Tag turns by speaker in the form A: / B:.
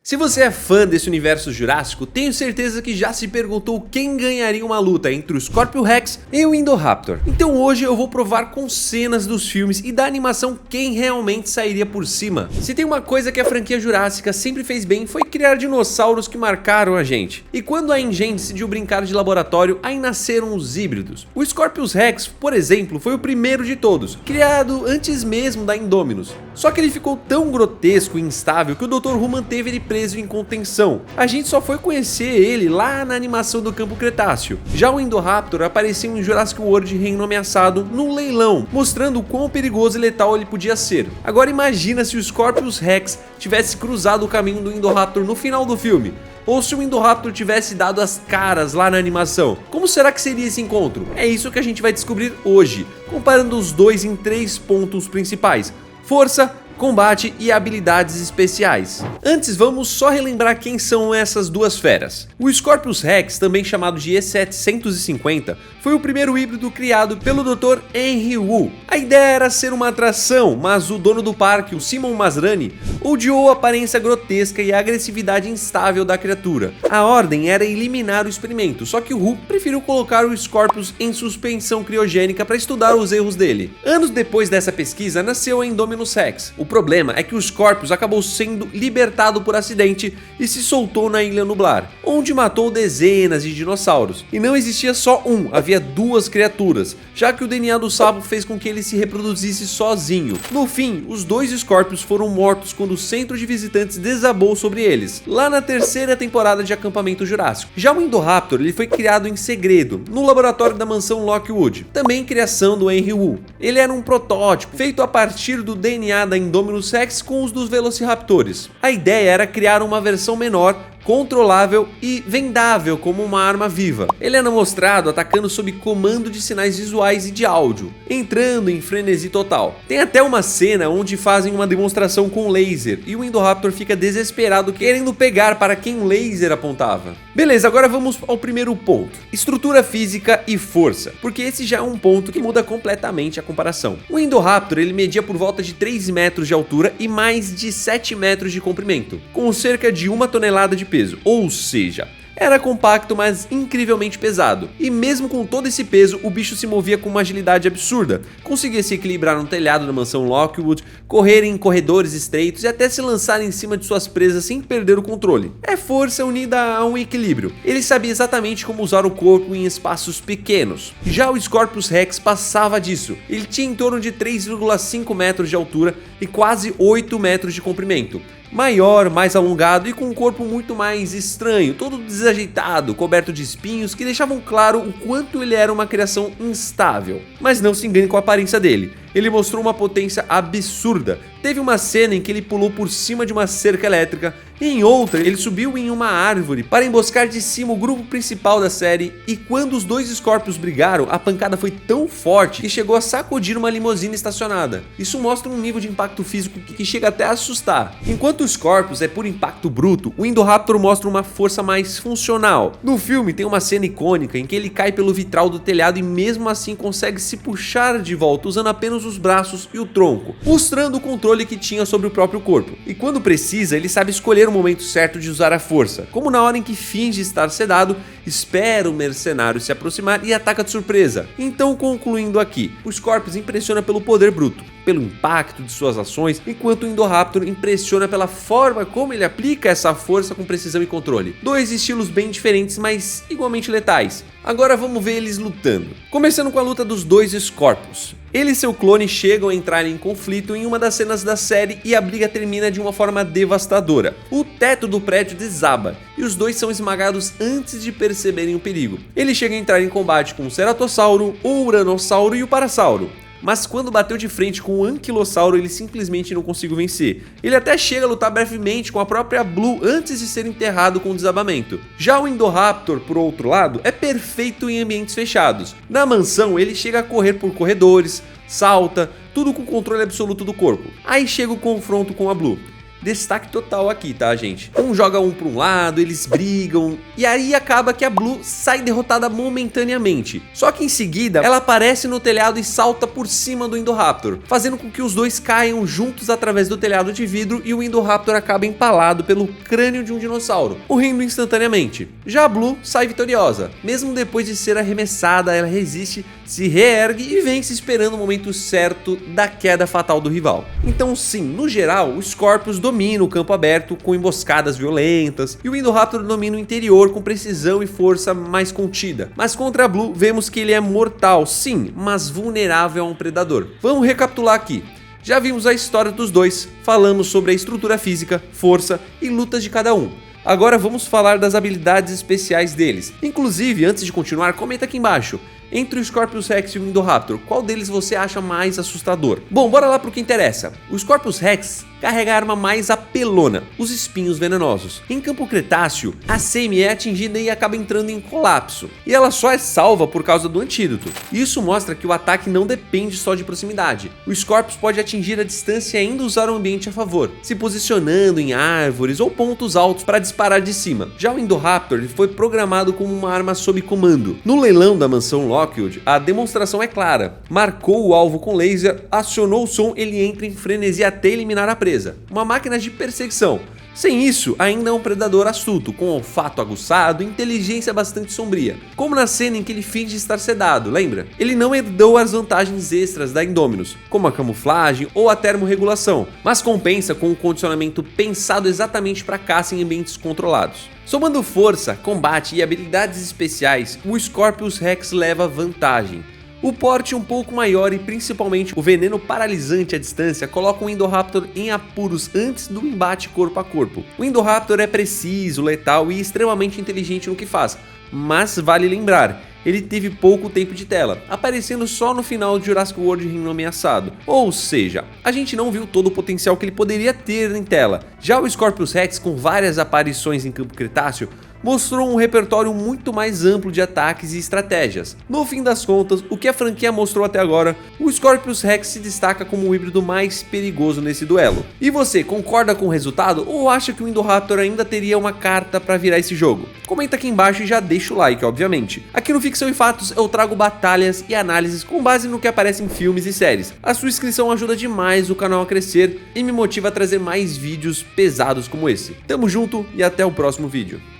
A: Se você é fã desse universo jurássico, tenho certeza que já se perguntou quem ganharia uma luta entre o Scorpio Rex e o Indoraptor. Então hoje eu vou provar com cenas dos filmes e da animação quem realmente sairia por cima. Se tem uma coisa que a franquia Jurássica sempre fez bem, foi criar dinossauros que marcaram a gente. E quando a InGen decidiu brincar de laboratório, aí nasceram os híbridos. O Scorpius Rex, por exemplo, foi o primeiro de todos, criado antes mesmo da Indominus. Só que ele ficou tão grotesco e instável que o Dr. Who manteve ele preso em contenção. A gente só foi conhecer ele lá na animação do Campo Cretáceo. Já o Indoraptor apareceu em Jurassic World Reino Ameaçado no leilão, mostrando o quão perigoso e letal ele podia ser. Agora imagina se o Scorpius Rex tivesse cruzado o caminho do Indoraptor no final do filme, ou se o Indoraptor tivesse dado as caras lá na animação. Como será que seria esse encontro? É isso que a gente vai descobrir hoje, comparando os dois em 3 pontos principais: força, combate e habilidades especiais. Antes, vamos só relembrar quem são essas duas feras. O Scorpius Rex, também chamado de E750, foi o primeiro híbrido criado pelo Dr. Henry Wu. A ideia era ser uma atração, mas o dono do parque, o Simon Masrani, odiou a aparência grotesca e a agressividade instável da criatura. A ordem era eliminar o experimento, só que o Wu preferiu colocar o Scorpius em suspensão criogênica para estudar os erros dele. Anos depois dessa pesquisa, nasceu a Indominus Rex. O problema é que o Scorpius acabou sendo libertado por acidente e se soltou na Ilha Nublar, onde matou dezenas de dinossauros. E não existia só um, havia duas criaturas, já que o DNA do sapo fez com que ele se reproduzisse sozinho. No fim, os dois Scorpius foram mortos quando o centro de visitantes desabou sobre eles, lá na 3ª temporada de Acampamento Jurássico. Já o Indoraptor, ele foi criado em segredo, no laboratório da mansão Lockwood, também criação do Henry Wu. Ele era um protótipo, feito a partir do DNA da Indominus Rex com os dos Velociraptores. A ideia era criar uma versão menor, controlável e vendável como uma arma viva. Ele era mostrado atacando sob comando de sinais visuais e de áudio, entrando em frenesi total. Tem até uma cena onde fazem uma demonstração com laser e o Indoraptor fica desesperado querendo pegar para quem o laser apontava. Beleza, agora vamos ao primeiro ponto: estrutura física e força, porque esse já é um ponto que muda completamente a comparação. O Indoraptor, ele media por volta de 3 metros de altura e mais de 7 metros de comprimento, com cerca de 1 tonelada de peso. Ou seja, era compacto, mas incrivelmente pesado. E mesmo com todo esse peso, o bicho se movia com uma agilidade absurda. Conseguia se equilibrar no telhado da mansão Lockwood, correr em corredores estreitos e até se lançar em cima de suas presas sem perder o controle. É força unida a um equilíbrio. Ele sabia exatamente como usar o corpo em espaços pequenos. Já o Scorpius Rex passava disso. Ele tinha em torno de 3,5 metros de altura e quase 8 metros de comprimento. Maior, mais alongado e com um corpo muito mais estranho, todo desajeitado, coberto de espinhos que deixavam claro o quanto ele era uma criação instável. Mas não se engane com a aparência dele. Ele mostrou uma potência absurda. Teve uma cena em que ele pulou por cima de uma cerca elétrica, e em outra ele subiu em uma árvore para emboscar de cima o grupo principal da série, e quando os dois Scorpios brigaram, a pancada foi tão forte que chegou a sacudir uma limusine estacionada. Isso mostra um nível de impacto físico que chega até a assustar. Enquanto o Scorpius é por impacto bruto, o Indoraptor mostra uma força mais funcional. No filme tem uma cena icônica em que ele cai pelo vitral do telhado e mesmo assim consegue se puxar de volta usando apenas os braços e o tronco, mostrando o controle que tinha sobre o próprio corpo. E quando precisa, ele sabe escolher o momento certo de usar a força, como na hora em que finge estar sedado, espera o mercenário se aproximar e ataca de surpresa. Então, concluindo aqui, o Scorpius impressiona pelo poder bruto, pelo impacto de suas ações, enquanto o Indoraptor impressiona pela forma como ele aplica essa força com precisão e controle. Dois estilos bem diferentes, mas igualmente letais. Agora vamos ver eles lutando. Começando com a luta dos dois Scorpios. Ele e seu clone chegam a entrar em conflito em uma das cenas da série e a briga termina de uma forma devastadora. O teto do prédio desaba e os dois são esmagados antes de perceberem o perigo. Ele chega a entrar em combate com o Ceratossauro, o Uranossauro e o Parasauro. Mas quando bateu de frente com o Anquilossauro, ele simplesmente não conseguiu vencer. Ele até chega a lutar brevemente com a própria Blue antes de ser enterrado com o desabamento. Já o Indoraptor, por outro lado, é perfeito em ambientes fechados. Na mansão, ele chega a correr por corredores, salta, tudo com controle absoluto do corpo. Aí chega o confronto com a Blue. destaque total aqui, tá, gente? Um joga um para um lado, eles brigam, e aí acaba que a Blue sai derrotada momentaneamente. Só que em seguida, ela aparece no telhado e salta por cima do Indoraptor, fazendo com que os dois caiam juntos através do telhado de vidro e o Indoraptor acaba empalado pelo crânio de um dinossauro, morrendo instantaneamente. Já a Blue sai vitoriosa. Mesmo depois de ser arremessada, ela resiste, se reergue e vence esperando o momento certo da queda fatal do rival. Então sim, no geral, o Scorpius domina o campo aberto com emboscadas violentas e o Indoraptor domina o interior com precisão e força mais contida. Mas contra a Blue, vemos que ele é mortal, sim, mas vulnerável a um predador. Vamos recapitular aqui. Já vimos a história dos dois, falamos sobre a estrutura física, força e lutas de cada um. Agora vamos falar das habilidades especiais deles. Inclusive, antes de continuar, comenta aqui embaixo. Entre o Scorpius Rex e o Indoraptor, qual deles você acha mais assustador? Bom, bora lá pro que interessa. O Scorpius Rex carrega a arma mais apelona, os espinhos venenosos. Em campo Cretáceo, a Semi é atingida e acaba entrando em colapso. E ela só é salva por causa do antídoto. Isso mostra que o ataque não depende só de proximidade. O Scorpius pode atingir a distância e ainda usar o ambiente a favor, se posicionando em árvores ou pontos altos para disparar de cima. Já o Indoraptor foi programado como uma arma sob comando. No leilão da mansão Lockwood, a demonstração é clara. Marcou o alvo com laser, acionou o som, ele entra em frenesi até eliminar a presa. Uma máquina de perseguição. Sem isso, ainda é um predador astuto, com olfato aguçado e inteligência bastante sombria. Como na cena em que ele finge estar sedado, lembra? Ele não herdou as vantagens extras da Indominus, como a camuflagem ou a termorregulação, mas compensa com um condicionamento pensado exatamente para caça em ambientes controlados. Somando força, combate e habilidades especiais, o Scorpius Rex leva vantagem. O porte um pouco maior e principalmente o veneno paralisante à distância colocam o Indoraptor em apuros antes do embate corpo a corpo. O Indoraptor é preciso, letal e extremamente inteligente no que faz, mas vale lembrar, ele teve pouco tempo de tela, aparecendo só no final de Jurassic World Reino Ameaçado. Ou seja, a gente não viu todo o potencial que ele poderia ter em tela. Já o Scorpius Rex, com várias aparições em campo Cretáceo, mostrou um repertório muito mais amplo de ataques e estratégias. No fim das contas, o que a franquia mostrou até agora, o Scorpius Rex se destaca como o híbrido mais perigoso nesse duelo. E você, concorda com o resultado ou acha que o Indoraptor ainda teria uma carta para virar esse jogo? Comenta aqui embaixo e já deixa o like, obviamente. Aqui no Ficção e Fatos eu trago batalhas e análises com base no que aparece em filmes e séries. A sua inscrição ajuda demais o canal a crescer e me motiva a trazer mais vídeos pesados como esse. Tamo junto e até o próximo vídeo.